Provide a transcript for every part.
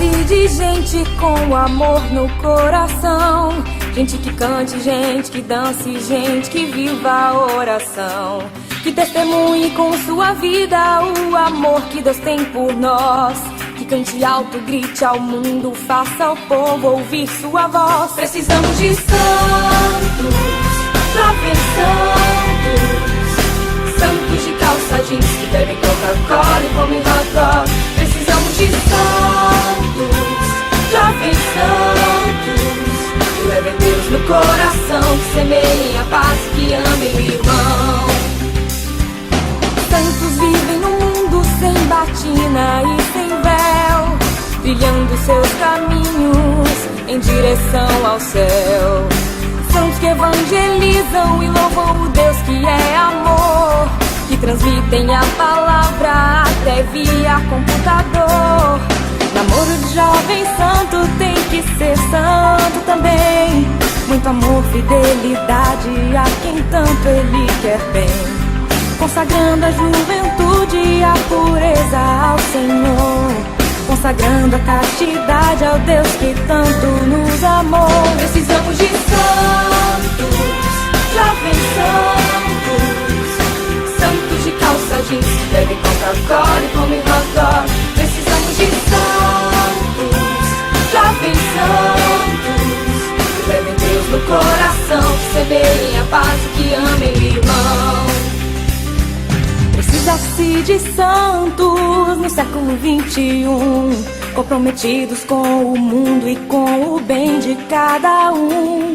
Precisa-se de gente com amor no coração, gente que cante, gente que dance, gente que viva a oração, que testemunhe com sua vida o amor que Deus tem por nós, que cante alto, grite ao mundo, faça ao povo ouvir sua voz. Precisamos de santos, jovens santos, santos de calça jeans que bebem Coca-Cola e comem hot dog. Precisamos de santos, jovens santos, que levem Deus no coração, que semeiem a paz, que amem o irmão. Santos vivem num mundo sem batina e sem véu, trilhando seus caminhos em direção ao céu. Santos que evangelizam e louvam o Deus que é amor, que transmitem a palavra até via computador. Namoro de jovem santo tem que ser santo também, muito amor, fidelidade a quem tanto ele quer bem, consagrando a juventude e a pureza ao Senhor, consagrando a castidade ao Deus que tanto nos amou. Precisamos de santos, jovens santos, santos de calça jeans que bebem Coca-Cola e comem hot dog. Precisamos de santos, jovens santos, que levem Deus no coração, que semeiem a paz e que amem o irmão. Precisa-se de santos no século 21, comprometidos com o mundo e com o bem de cada um,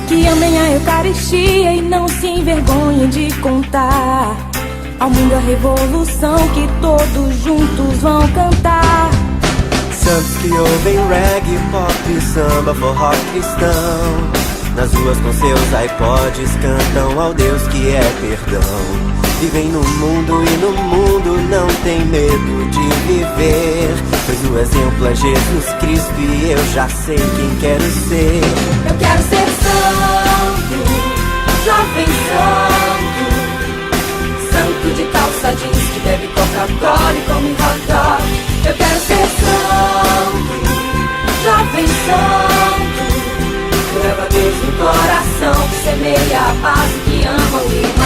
que amem a Eucaristia e não se envergonhem de contar ao mundo a revolução que todos juntos vão cantar. Santos que ouvem reggae, pop, samba, forró cristão, nas ruas com seus iPods cantam ao Deus que é perdão. Vivem no mundo e no mundo não tem medo de viver, pois o exemplo é Jesus Cristo e eu já sei quem quero ser. Eu quero ser santo, jovem santo, santo de calça jeans que bebe Coca-Cola e come hot dog. Eu quero ser santo, jovem santo, que leva Deus no coração, que semeia a paz e que ama o irmão.